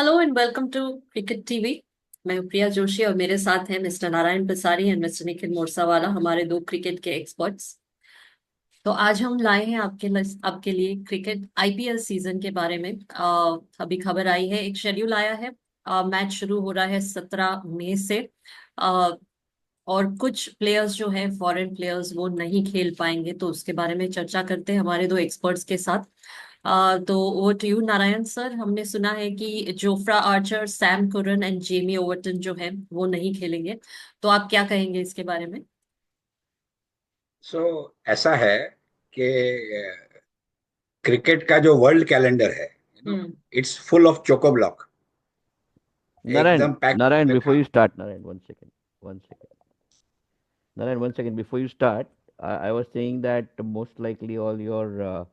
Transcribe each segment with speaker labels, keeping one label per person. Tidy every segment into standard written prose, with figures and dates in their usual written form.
Speaker 1: Hello and welcome to cricket TV. मैं हूं प्रिया जोशी और मेरे साथ हैं mister Narayan Prasari and mister Nikhil Morsawala, हमारे दो क्रिकेट के एक्सपर्ट्स। तो आज हम लाए हैं आपके लिए क्रिकेट आईपीएल सीजन के बारे में। अभी खबर आई है, एक शेड्यूल आया है। मैच शुरू हो रहा है 17 मई से। अ, और कुछ प्लेयर्स जो हैं, फॉरेन प्लेयर्स, वो नहीं खेल पाएंगे, तो उसके बारे में चर्चा करते हैं हमारे दो एक्सपर्ट्स के साथ। तो over to you Narayan sir. हमने सुना है कि Jofra Archer, Sam Curran and Jamie Overton जो है वो नहीं खेलेंगे, तो आप क्या कहेंगे इसके बारे में?
Speaker 2: सो ऐसा है कि क्रिकेट का जो वर्ल्ड कैलेंडर है,
Speaker 1: hmm.
Speaker 2: It's full of choco block.
Speaker 1: Hmm.
Speaker 2: एकदम
Speaker 3: Narayan,
Speaker 2: pack to
Speaker 3: Narayan,
Speaker 2: pack.
Speaker 3: before you start, Narayan, one second, one second. Narayan, one second. Before you start, I was saying that most likely all your, uh,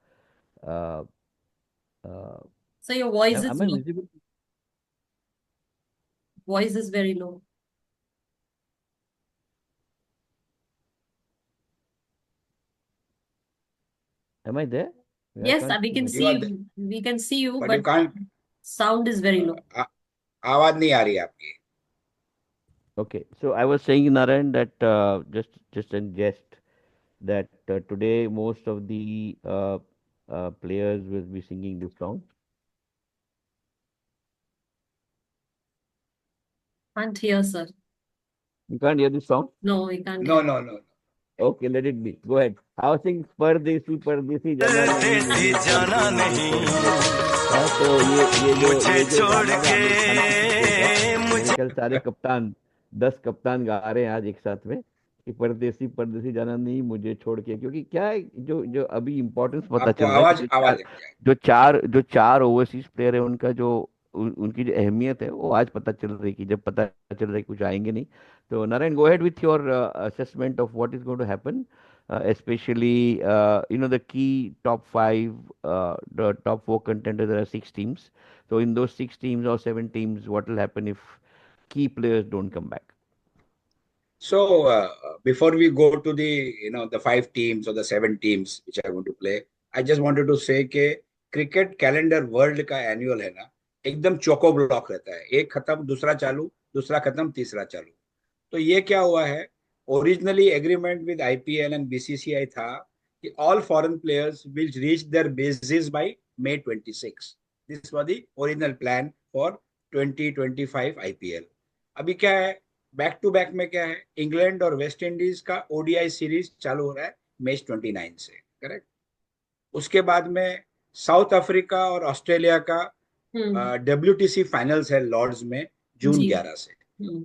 Speaker 3: uh,
Speaker 1: So your voice is
Speaker 3: am I
Speaker 1: low.
Speaker 3: visible?
Speaker 1: Voice is very low.
Speaker 3: Am I there? I
Speaker 1: Yes,
Speaker 3: can't
Speaker 1: we
Speaker 3: see
Speaker 1: can
Speaker 2: you
Speaker 1: see
Speaker 3: myself.
Speaker 2: Are,
Speaker 1: you. We can see you,
Speaker 2: but you
Speaker 1: but
Speaker 2: can't.
Speaker 1: sound is very low.
Speaker 2: आवाज नहीं आ रही है आपकी।
Speaker 3: Okay, so I was saying, Narayan, that just in jest that today most of the players will be singing this song.
Speaker 1: Can't hear, sir.
Speaker 3: You can't hear this song?
Speaker 1: No, we can't
Speaker 2: no
Speaker 1: hear.
Speaker 2: No no.
Speaker 3: Okay, let it be. Go ahead. I was saying परदेसी परदेसी जाना नहीं
Speaker 4: परदेसी
Speaker 3: मुझे छोड़
Speaker 4: जाना
Speaker 3: के मुझे
Speaker 4: नहीं,
Speaker 3: छोड़ के। हाँ, तो
Speaker 4: मुझे
Speaker 3: ये जो
Speaker 4: छोड़
Speaker 3: गाना है
Speaker 4: के।
Speaker 3: आमिर खान की पिक्चर का। मेरे
Speaker 4: मुझे
Speaker 3: ख्याल सारे कप्तान 10 कप्तान गा रहे हैं आज एक साथ में कि परदेसी परदेसी जाना नहीं मुझे छोड़ के, क्योंकि क्या है, जो अभी इम्पोर्टेंस पता
Speaker 2: आपको
Speaker 3: चल रहा है कि
Speaker 2: आवाज आवाज नहीं आ रही।
Speaker 3: जो चार ओवरसीज प्लेयर है उनका जो उनकी जो अहमियत है वो आज पता चल रही है, कि जब पता चल रहा है कि कुछ आएंगे नहीं। तो Narayan, go ahead with your assessment of what is going to happen, especially the key top five, the top four contenders. There are 6 teams. So in those 6 teams or 7 teams, what will happen if key players don't come back?
Speaker 2: So before we go to the the 5 teams or the 7 teams which are going to play, I just wanted to say कि cricket calendar world का annual है ना, एकदम choco block रहता है। एक खत्म दूसरा चालू, दूसरा खत्म तीसरा चालू। तो ये क्या हुआ है, originally agreement with IPL and BCCI था कि all foreign players will reach their bases by May 26। This was the original plan for 2025 IPL. अभी क्या है, बैक टू बैक में क्या है, इंग्लैंड और वेस्ट इंडीज का ओडीआई सीरीज चालू हो रहा है मैच 29 से, करेक्ट। उसके बाद में साउथ अफ्रीका और ऑस्ट्रेलिया का
Speaker 1: हम्म।
Speaker 2: डब्ल्यूटीसी फाइनल्स है लॉर्ड्स में जून
Speaker 1: जी।
Speaker 2: 11 से।
Speaker 1: हम्म।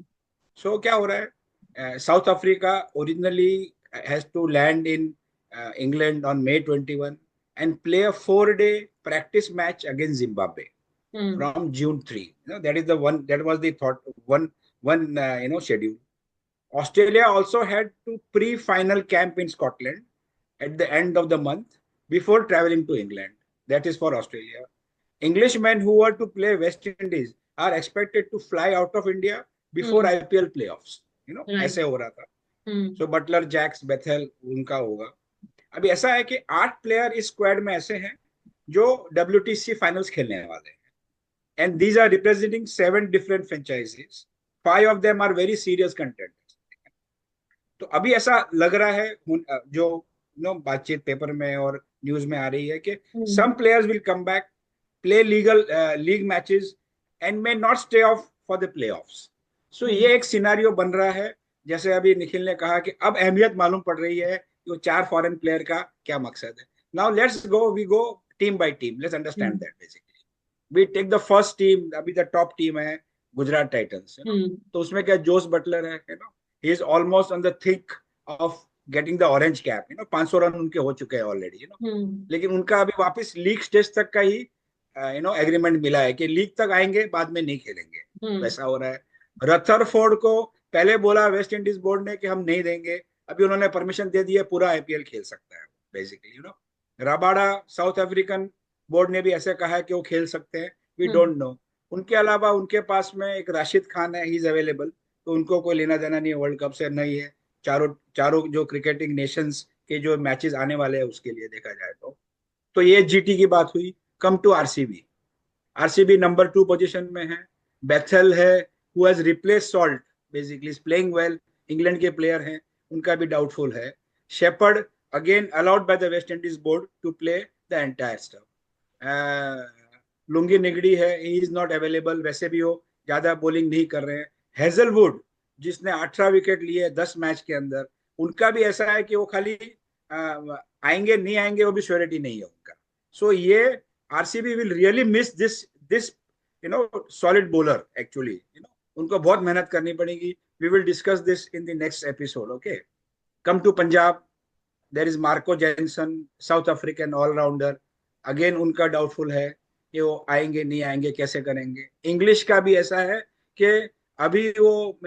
Speaker 2: सो क्या हो रहा है, South Africa originally has to land in England on May 21 and play a 4-day practice match against Zimbabwe
Speaker 1: hmm.
Speaker 2: from June 3. That is the one, that was the thought, one schedule. Australia also had to pre-final camp in Scotland at the end of the month before traveling to England. That is for Australia. Englishmen who were to play West Indies are expected to fly out of India before
Speaker 1: hmm.
Speaker 2: IPL playoffs.
Speaker 1: Right.
Speaker 2: ऐसे हो रहा था।
Speaker 1: हम्म।
Speaker 2: सो Buttler, Jacques, Bethel उनका होगा। अभी ऐसा है कि 8 प्लेयर इस स्क्वाड में ऐसे हैं जो WTC फाइनल्स खेलने वाले हैं, and these are representing 7 different franchises. 5 of them are very serious contenders. तो अभी ऐसा लग रहा है, जो बातचीत पेपर में और न्यूज में आ रही है कि
Speaker 1: hmm.
Speaker 2: Some players will come back, play legal league matches and may not stay off for the playoffs. So
Speaker 1: hmm.
Speaker 2: ये एक सिनारियो बन रहा है। जैसे अभी निखिल ने कहा कि अब अहमियत मालूम पड़ रही है कि वो 4 फॉरेन प्लेयर का क्या मकसद है। Now let's go, we go team by team, let's understand
Speaker 1: hmm.
Speaker 2: That. Basically we take the first team, अभी द टॉप टीम है गुजरात टाइटंस,
Speaker 1: हम्म।
Speaker 2: तो उसमें क्या जोस बटलर है, he is almost on the thick of getting the orange cap. 500 run उनके हो चुके हैं ऑलरेडी,
Speaker 1: हम्म।
Speaker 2: लेकिन उनका अभी वापस लीग स्टेज तक का ही एग्रीमेंट मिला है कि लीग तक आएंगे, बाद में नहीं खेलेंगे।
Speaker 1: हम्म।
Speaker 2: वैसा हो रहा है। रथरफोर्ड को पहले बोला वेस्ट इंडीज बोर्ड ने कि हम नहीं देंगे, अभी उन्होंने परमिशन दे दी है, पूरा आईपीएल खेल सकता है basically. Rabada, south African board ने भी ऐसे कहा है कि वो खेल सकते हैं। We
Speaker 1: hmm.
Speaker 2: Don't know. उनके अलावा उनके पास में एक राशिद खान है, ही इज अवेलेबल, तो उनको कोई लेना देना नहीं है वर्ल्ड कप से, नहीं है। चारों चारों जो क्रिकेटिंग नेशंस के जो मैचेस आने वाले हैं उसके लिए देखा जाए तो ये जीटी की बात हुई। Come to RCB. RCB number 2 position में है। बेथल है, who has replace Salt, basically is playing well, England के प्लेयर हैं, उनका भी डाउटफुल है। Shepherd again allowed by the West Indies board to play the entire stuff. Lungi Ngidi है, he is not available, वैसे भी वो ज्यादा बॉलिंग नहीं कर रहे हैं। हेजलवुड जिसने 18 विकेट लिए 10 मैच के अंदर, उनका भी ऐसा है कि वो खाली आएंगे नहीं आएंगे वो भी श्योरिटी नहीं है उनका। सो ये RCB will really miss this this solid bowler actually, उनको बहुत मेहनत करनी पड़ेगी। We will discuss this in the next episode. Okay, come to Punjab, there is Marco Jansen, South African allrounder, again उनका डाउटफुल है कि वो आएंगे नहीं आएंगे, कैसे करेंगे। इंग्लिश का भी ऐसा है कि अभी वो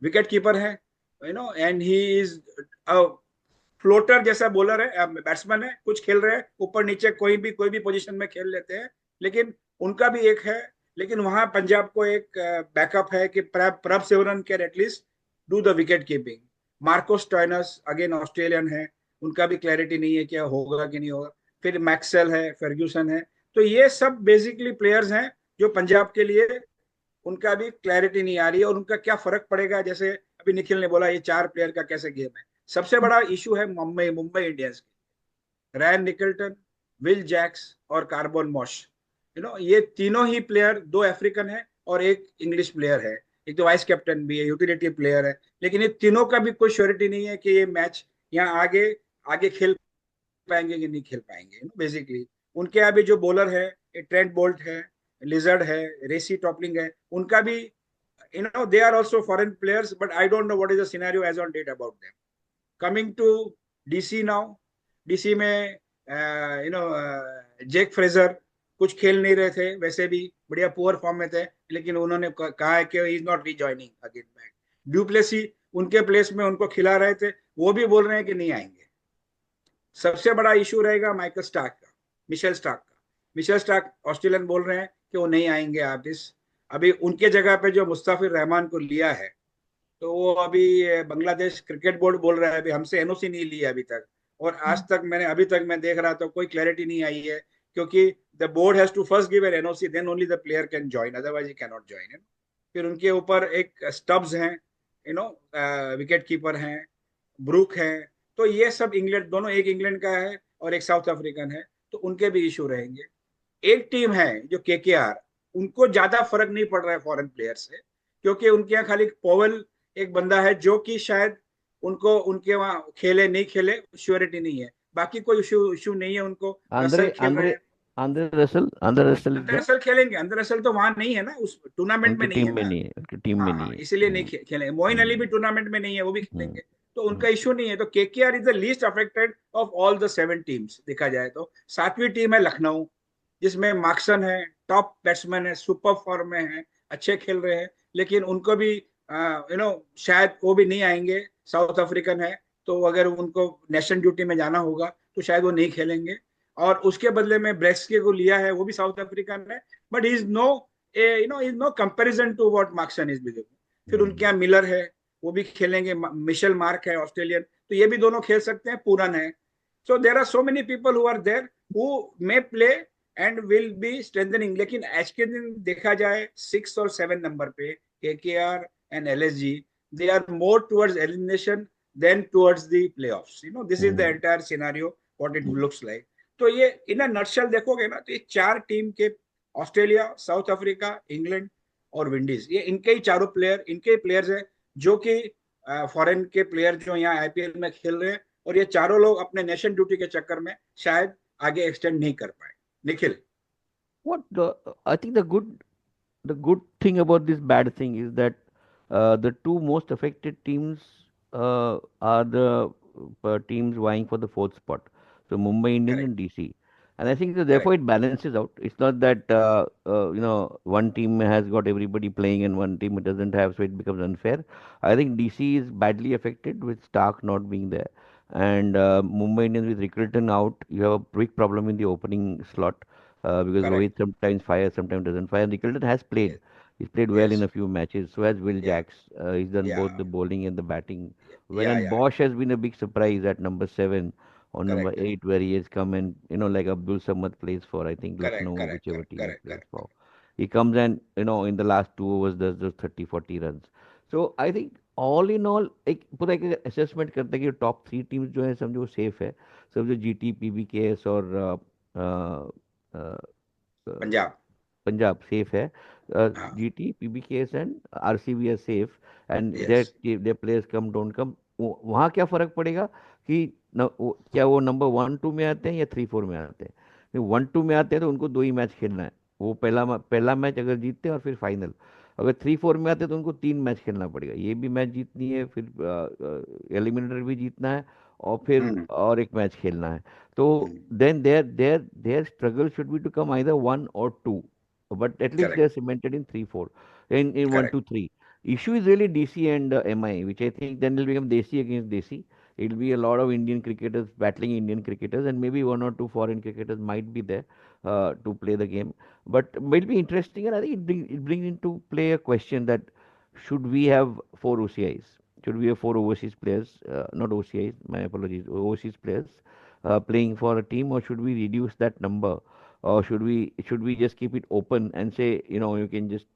Speaker 2: विकेट कीपर है, एंड ही इज फ्लोटर जैसा बॉलर है, बैट्समैन है, कुछ खेल रहे हैं ऊपर नीचे, कोई भी पोजीशन में खेल लेते हैं, लेकिन उनका भी एक है। लेकिन वहां पंजाब को एक बैकअप है कि Prabhsimran can at least do the wicket keeping. Marcus Stoinis again Australian है, उनका भी क्लैरिटी नहीं है क्या होगा कि नहीं होगा। फिर मैक्सवेल है, फर्ग्यूसन है, तो ये सब बेसिकली प्लेयर्स हैं जो पंजाब के लिए, उनका भी क्लैरिटी नहीं आ रही है और उनका क्या फर्क पड़ेगा। जैसे अभी निखिल ने बोला ये 4 प्लेयर का कैसे गेम है। सबसे बड़ा इशू है मुंबई मुंबई इंडियंस की, रैन निकल्टन, विल जैक्स और कार्बन मॉश, ये तीनों ही प्लेयर, 2 अफ्रीकन है और एक इंग्लिश प्लेयर है, एक तो वाइस कैप्टन भी है, यूटिलिटी प्लेयर है, लेकिन ये तीनों का भी कोई श्योरिटी नहीं है कि ये मैच यहाँ आगे आगे खेल पाएंगे कि नहीं खेल पाएंगे। बेसिकली उनके अभी जो बॉलर है, ट्रेंट बोल्ट है, लिजर्ड है, रेसी टॉपलिंग है, उनका भी they are also foreign players, but I don't know what is the scenario as on date about them. Coming to DC now, DC में जेक फ्रेजर कुछ खेल नहीं रहे थे, वैसे भी बढ़िया पुअर फॉर्म में थे, लेकिन उन्होंने कहा है कि is not rejoining again back. Du Plessis उनके प्लेस में उनको खिला रहे थे, वो भी बोल रहे हैं कि नहीं आएंगे। सबसे बड़ा इशू रहेगा माइकल स्टार्क का, मिशेल स्टार्क का। मिशेल स्टार्क ऑस्ट्रेलियन बोल रहे हैं कि वो नहीं आएंगे आर्टिस्ट। अभी उनके जगह पे जो मुस्ताफिर रहमान को लिया है, तो वो अभी बांग्लादेश क्रिकेट बोर्ड बोल रहा है अभी हमसे एनओसी नहीं ली है अभी तक, और आज तक अभी तक मैं देख रहा था कोई क्लैरिटी नहीं आई है, क्योंकि the board has to first give an NOC, then only the player can join, otherwise he can not join. फिर उनके ऊपर एक स्टब्स हैं, विकेट कीपर हैं, ब्रूक है, तो ये सब इंग्लैंड, दोनों, एक इंग्लैंड का है और एक साउथ अफ्रीकन है, तो उनके भी इशू रहेंगे। एक टीम है जो केकेआर, उनको ज्यादा फर्क नहीं पड़ रहा है फॉरेन प्लेयर से, क्योंकि उनके यहाँ खाली पॉवल एक बंदा है जो कि शायद उनको उनके वहां खेले नहीं खेले श्योरिटी नहीं है, बाकी कोई इशू नहीं है उनको। रसल
Speaker 3: आंद्रे
Speaker 2: खेल रहे
Speaker 3: आंद्रे
Speaker 2: हैं,
Speaker 3: आंद्रे रसल इज
Speaker 2: अंदर
Speaker 3: देयर।
Speaker 2: रसल खेलेंगे, अंदर रसल तो वहां नहीं है ना, उस टूर्नामेंट में
Speaker 3: उनकी
Speaker 2: नहीं
Speaker 3: टीम
Speaker 2: है
Speaker 3: में
Speaker 2: ना।
Speaker 3: नहीं है, उनकी टीम में नहीं
Speaker 2: हाँ,
Speaker 3: है।
Speaker 2: इसीलिए नहीं खेलेंगे। मोइन अली भी
Speaker 3: हम्म,
Speaker 2: टूर्नामेंट में नहीं है, वो भी
Speaker 3: हम्म,
Speaker 2: खेलेंगे, तो उनका
Speaker 3: हम्म,
Speaker 2: इशू नहीं है। तो KKR is the least affected of all the 7 teams देखा जाए तो। 7वीं टीम है लखनऊ, जिसमें मार्क्सन है, टॉप बैट्समैन है, सुपर फॉर्म में है, अच्छे खेल रहे हैं, लेकिन उनको भी शायद वो भी नहीं आएंगे। साउथ अफ्रीकन है, तो अगर उनको नेशनल ड्यूटी में जाना होगा तो शायद वो नहीं खेलेंगे। और उसके बदले में ब्रेक्सके को लिया है, वो भी साउथ अफ्रीकन है, but he is no is no comparison to what Marco Jansen is bringing. फिर उनके यहाँ मिलर है, वो भी खेलेंगे, मिशेल मार्क है ऑस्ट्रेलियन, तो ये भी दोनों खेल सकते हैं, पूरन है। So there are so many people who are there who may play and will be strengthening. लेकिन आज के दिन देखा जाए 6 और 7 नंबर पे KKR and LSG, they are more towards elimination than towards the playoffs. This is the
Speaker 3: hmm,
Speaker 2: entire scenario what it looks like. तो ये इन नटशल देखोगे ना, तो ये 4 टीम के, ऑस्ट्रेलिया, साउथ अफ्रीका, इंग्लैंड और विंडीज, ये इनके ही चारों प्लेयर, इनके ही प्लेयर्स हैं जो कि फॉरेन के प्लेयर जो यहाँ आईपीएल में खेल रहे हैं, और ये चारों लोग अपने नेशन ड्यूटी के चक्कर में शायद आगे एक्सटेंड नहीं कर पाए। Nikhil.
Speaker 3: what the, I think the good thing about this bad thing is that the two most affected teams are the teams vying for the fourth spot. So Mumbai Indians
Speaker 2: correct,
Speaker 3: and DC. And I think that therefore
Speaker 2: correct,
Speaker 3: it balances out. It's not that one team has got everybody playing and one team it doesn't have, so it becomes unfair. I think DC is badly affected with Stark not being there, and Mumbai Indians with Rickelton out, you have a big problem in the opening slot because
Speaker 2: correct,
Speaker 3: Rohit sometimes fires, sometimes doesn't fire. Nicholson has played.
Speaker 2: Yes,
Speaker 3: He's played well in
Speaker 2: yes,
Speaker 3: a few matches. So has Will
Speaker 2: या,
Speaker 3: Jacks. He's done
Speaker 2: या,
Speaker 3: both the bowling and the batting well.
Speaker 2: या,
Speaker 3: And
Speaker 2: या,
Speaker 3: Bosch has been a big surprise at number 7. or number
Speaker 2: Correct.
Speaker 3: 8 where he has come and like Abdul Samad plays for, I think,
Speaker 2: Correct.
Speaker 3: Lucknow or
Speaker 2: Correct.
Speaker 3: whichever
Speaker 2: Correct.
Speaker 3: team he
Speaker 2: Correct.
Speaker 3: plays
Speaker 2: Correct.
Speaker 3: for. He comes and in the last 2 overs does those 30-40 runs. So I think all in all एक पूरा एक assessment करते हैं कि top 3 teams जो है समझो safe है, समझो जीटी, पीबीकेएस और अ, अ,
Speaker 2: पंजाब.
Speaker 3: पंजाब सेफ है,
Speaker 2: हाँ.
Speaker 3: GT, PBKS and RCB are safe, and
Speaker 2: Yes.
Speaker 3: Their players come don't come. वहाँ क्या फर्क पड़ेगा कि क्या वो नंबर 1-2 में आते हैं या 3-4 में आते हैं? 1-2 में आते हैं तो उनको 2 ही मैच खेलना है, वो पहला मैच अगर जीतते हैं और फिर फाइनल। अगर 3-4 में आते हैं तो उनको 3 मैच खेलना पड़ेगा, ये भी मैच जीतनी है, फिर एलिमिनेटर भी जीतना है, और फिर
Speaker 2: हम्म.
Speaker 3: और एक मैच खेलना है। तो
Speaker 2: hmm.
Speaker 3: Then their struggle should be to come either 1 or 2, but at least they're
Speaker 2: Correct.
Speaker 3: cemented in 3-4, in one
Speaker 2: Correct.
Speaker 3: two three. Issue is really DC and MI, which I think then will become Desi against Desi. It'll be a lot of Indian cricketers battling Indian cricketers, and maybe 1 or 2 foreign cricketers might be there to play the game. But it'll be interesting, and I think it brings into play a question that should we have 4 OCIs? Should we have 4 overseas players, not OCIs, my apologies, overseas players playing for a team, or should we reduce that number? Or should we just keep it open and say, you can just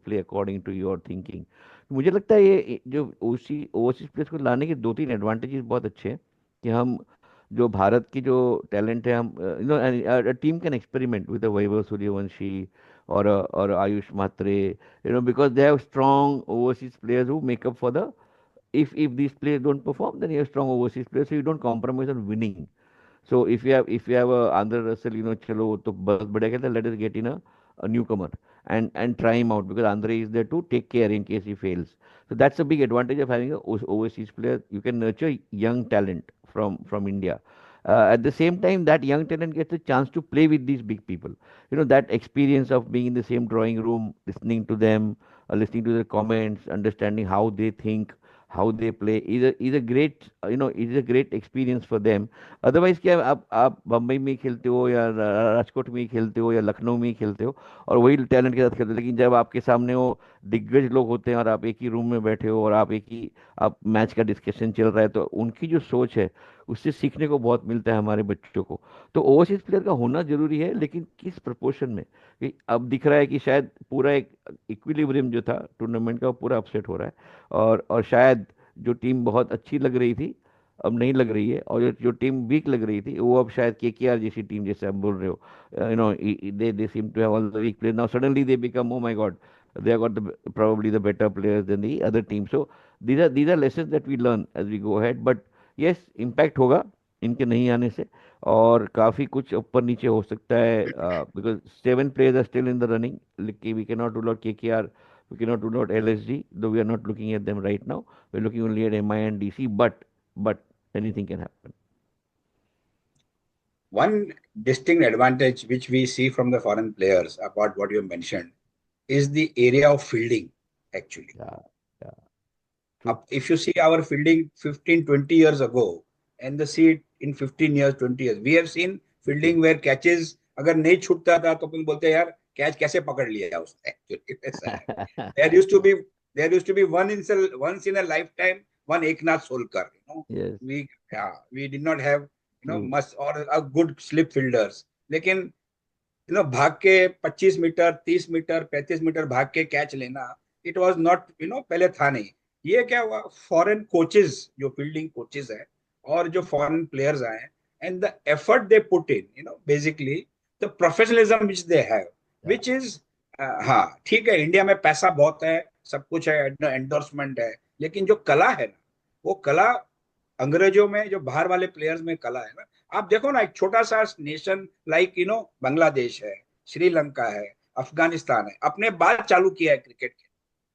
Speaker 3: play according to your thinking? मुझे लगता है ये जो overseas players को लाने के 2-3 advantages बहुत अच्छे हैं, कि हम जो भारत की जो टैलेंट है, हम team can experiment with Vaibhav Suryavanshi और Ayush Mhatre, because they have strong overseas players who make up for the, if these players don't perform, then you have strong overseas players, so you don't compromise on winning. So if you have a Andhra Russell, chalo to bahut badhiya khelta है, let us get in a newcomer and try him out, because Andhra is there to take care in case he fails. So that's a big advantage of having a overseas player. You can nurture young talent from India. At the same time, that young talent gets a chance to play with these big people. That experience of being in the same drawing room, listening to them, listening to their comments, understanding how they think, how they play, is a great is a great experience for them. Otherwise क्या है, आप बम्बई में ही खेलते हो या राजकोट में ही खेलते हो या लखनऊ में ही खेलते हो और वही टैलेंट के साथ खेलते हो, लेकिन जब आपके सामने वो दिग्गज लोग होते हैं और आप एक ही रूम में बैठे हो और आप मैच का डिस्कशन चल रहा है, तो उनकी जो सोच है उससे सीखने को बहुत मिलता है हमारे बच्चों को। तो ओवरसीज प्लेयर का होना जरूरी है, लेकिन किस प्रपोर्शन में? कि अब दिख रहा है कि शायद पूरा एक इक्विलिब्रियम जो था टूर्नामेंट का, वो पूरा अपसेट हो रहा है, और शायद जो टीम बहुत अच्छी लग रही थी अब नहीं लग रही है, और जो टीम वीक लग रही थी वो अब शायद केकेआर जैसी टीम, जैसे आप बोल रहे हो, they seem to have all the weak players, now suddenly they become, oh my God, they have got probably the better players than the other team. So these are lessons that we learn as we go ahead. But yes, impact होगा इनके नहीं आने से, और काफी कुछ ऊपर नीचे हो सकता है, because 7 players are still in the running. We cannot rule out KKR, we cannot rule out LSG, though we are not looking at them right now. We're looking only at MI and DC, but anything can happen.
Speaker 2: One distinct advantage which we see from the foreign players, apart what you mentioned, is the area of fielding, actually.
Speaker 3: Yeah, yeah, true.
Speaker 2: If you see our fielding 15, 20 years ago, and the see it in 15 years, 20 years, we have seen fielding where catches, अगर नहीं छूटता था तो अपन बोलते हैं यार catch कैसे पकड़ लिया उसने, एक्चुअली ऐसा है. there used to be there used to be once in a lifetime one Eknath Solkar,
Speaker 3: Yes,
Speaker 2: we did not have
Speaker 3: true.
Speaker 2: much or a good slip fielders, लेकिन भाग के 25 मीटर 30 मीटर 35 मीटर भाग के catch लेना, it was not पहले था नहीं. ये क्या हुआ, फॉरेन कोचेस जो फील्डिंग कोचेस है और जो फॉरेन प्लेयर्स आए, and the effort they put in, basically the professionalism which they have,
Speaker 3: Yeah,
Speaker 2: which is, हाँ ठीक है, इंडिया में पैसा बहुत है, सब कुछ है, एंडोर्समेंट है, लेकिन जो कला है ना, वो कला अंग्रेजों में, जो बाहर वाले प्लेयर्स में कला है ना, आप देखो ना, एक छोटा सा नेशन लाइक बांग्लादेश है, श्रीलंका है, अफगानिस्तान है, अपने बाद चालू किया है क्रिकेट के,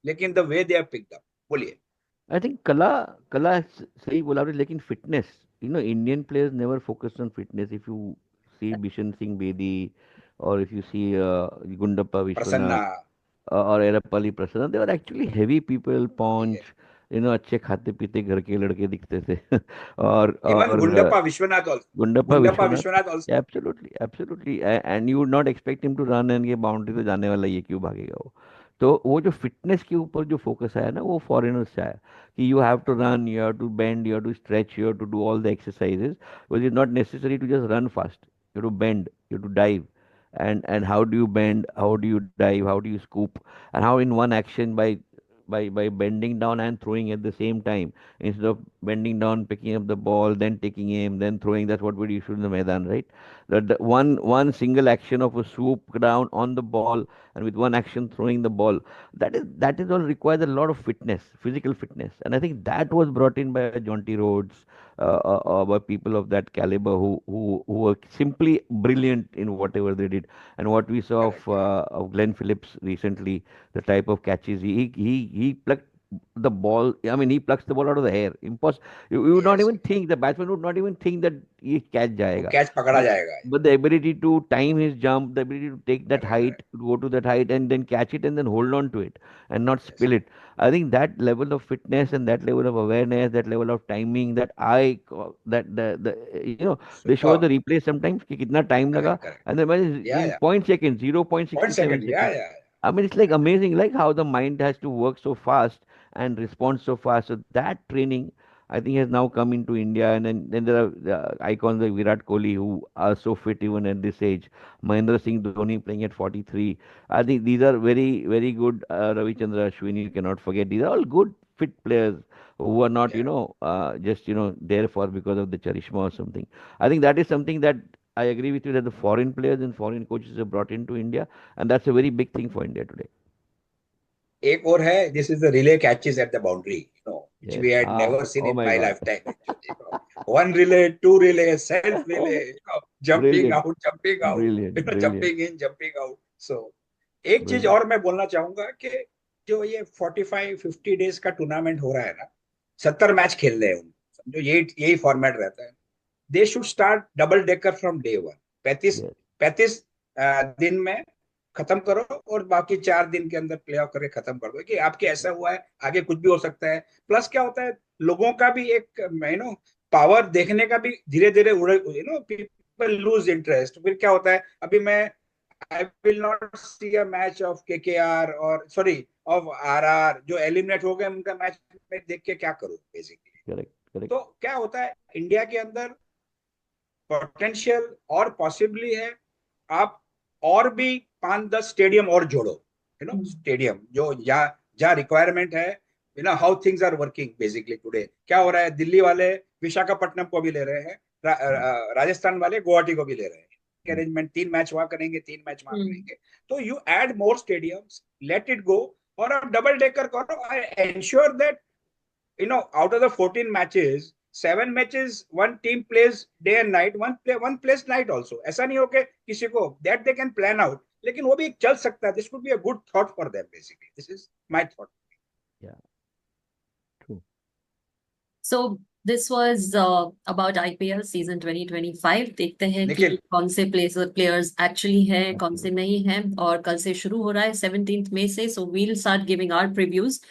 Speaker 2: लेकिन the way they have picked up. बोलिए.
Speaker 3: I think कला सही बोला आपने, लेकिन fitness, Indian players never focused on fitness. If you see Bishan Singh Bedi, or if you see Gundappa
Speaker 2: Prasanna.
Speaker 3: Vishwanath, और एरप्पली प्रसन्न, they were actually heavy people, paunch, अच्छे खाते पीते घर के लड़के दिखते थे और
Speaker 2: इवन
Speaker 3: और
Speaker 2: Gundappa Vishwanath also.
Speaker 3: Gundappa
Speaker 2: Gundappa
Speaker 3: Vishwanath,
Speaker 2: Vishwanath also.
Speaker 3: Absolutely absolutely, and you would not expect him to run, and ये बाउंड्री तो जाने वाला, ये क्यों भागेगा वो? तो वो जो फिटनेस के ऊपर जो फोकस आया ना, वो फॉरेनर्स से आया कि you have to run, you have to bend, you have to stretch, you have to do all the exercises, which is not necessary to just run fast. You have to bend, you have to dive, and how do you bend, how do you dive, how do you scoop, and how in one action, by bending down and throwing at the same time, instead of bending down, picking up the ball, then taking aim, then throwing. That's what we used to do in the Maidan, right? The one single action of a swoop down on the ball, and with one action throwing the ball, that is all requires a lot of fitness, physical fitness. And I think that was brought in by Jonty Rhodes, by people of that caliber, who were simply brilliant in whatever they did. And what we saw
Speaker 2: Correct, yeah.
Speaker 3: of Glenn Phillips recently, the type of catches he plucked the ball. I mean, he plucks the ball out of the air. Impossible. You would not
Speaker 2: Yes,
Speaker 3: even think, the batsman would not even think that he catch
Speaker 2: वो
Speaker 3: jayega.
Speaker 2: Catch पकड़ा
Speaker 3: But
Speaker 2: जाएगा.
Speaker 3: but the ability to time his jump, the ability to take that
Speaker 2: Correct,
Speaker 3: height, to go to that height and then catch it and then hold on to it and not
Speaker 2: yes.
Speaker 3: spill it. I think that level of fitness and that level of awareness, that level of timing, that they show the
Speaker 2: Superb.
Speaker 3: replay sometimes कि कितना time लगा,
Speaker 2: Correct, correct.
Speaker 3: and then
Speaker 2: Yeah,
Speaker 3: in
Speaker 2: yeah.
Speaker 3: point seconds,
Speaker 2: Point
Speaker 3: 0.67
Speaker 2: second. Yeah,
Speaker 3: seconds.
Speaker 2: yeah.
Speaker 3: I mean, it's like amazing, like how the mind has to work so fast and respond so fast. So that training, I think, has now come into India. And then there are icons like Virat Kohli, who are so fit even at this age. Mahendra Singh Dhoni playing at 43. I think these are very, very good. Ravichandra Ashwin, you cannot forget. These are all good, fit players who are not,
Speaker 2: Yeah.
Speaker 3: just, there for because of the charisma or something. I think that is something that I agree with you, that the foreign players and foreign coaches have brought into India, and that's a very big thing for India today.
Speaker 2: एक और है, this is the relay catches at the boundary, which
Speaker 3: Yes.
Speaker 2: we had never seen
Speaker 3: Oh
Speaker 2: in
Speaker 3: my
Speaker 2: my
Speaker 3: God.
Speaker 2: lifetime. Actually, one relay, two relay, self relay, jumping
Speaker 3: Brilliant.
Speaker 2: out, jumping out,
Speaker 3: Brilliant. Brilliant.
Speaker 2: jumping in, jumping out. So, एक चीज
Speaker 3: Brilliant.
Speaker 2: और मैं बोलना चाहूंगा कि जो ये 45-50 days का टूर्नामेंट हो रहा है ना, 70 मैच खेल रहे हैं उन, समझो यही फॉर्मेट रहता है. They should start double decker from day one. 35
Speaker 3: Yes.
Speaker 2: 35 दिन में खत्म करो और बाकी 4 दिन के अंदर प्ले ऑफ करके खत्म कर दो कि आपके ऐसा हुआ है, आगे कुछ भी हो सकता है. प्लस क्या होता है, लोगों का भी एक पावर देखने का भी धीरे धीरे पीपल लूज इंटरेस्ट. फिर क्या होता है, अभी मैं I will not see a match of KKR और सॉरी ऑफ आरआर जो एलिमिनेट हो गए, उनका मैच में देख के क्या करूं बेसिकली.
Speaker 3: Correct. Correct.
Speaker 2: तो क्या होता है, इंडिया के अंदर पोटेंशियल और पॉसिबली है. आप और भी 5-10 स्टेडियम और जोड़ो, स्टेडियम जो जहाँ रिक्वायरमेंट है. How things are working basically today. क्या हो रहा है, दिल्ली वाले विशाखापट्टनम को भी ले रहे हैं, राजस्थान वाले गुवाहाटी को भी ले रहे हैं. अरेंजमेंट 3 मैच वहां करेंगे, 3 मैच वहां करेंगे. तो you add more stadiums, let it go, और आप डबल डेकर करो. I ensure that out of the 14 matches, 7 matches one team plays day and night, one plays night also. ऐसा नहीं हो के किसी को, that they can plan out, लेकिन वो भी चल सकता है. This could be a good thought for them basically. This is my thought.
Speaker 3: Yeah. True.
Speaker 1: So this was about IPL season 2025. देखते हैं कि
Speaker 2: निखिल,
Speaker 1: कौन से players actually हैं, कौन से नहीं हैं. और कल से शुरू हो रहा है 17th May से. So we'll start giving our previews.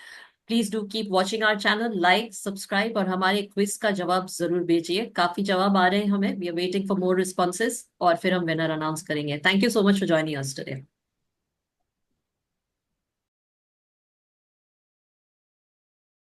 Speaker 1: Please do keep watching our channel, like, subscribe, और हमारे क्विज का जवाब जरूर भेजिए. काफी जवाब आ रहे हैं हमें. We are waiting for more responses और फिर हम विनर अनाउंस करेंगे. Thank you so much for joining us today.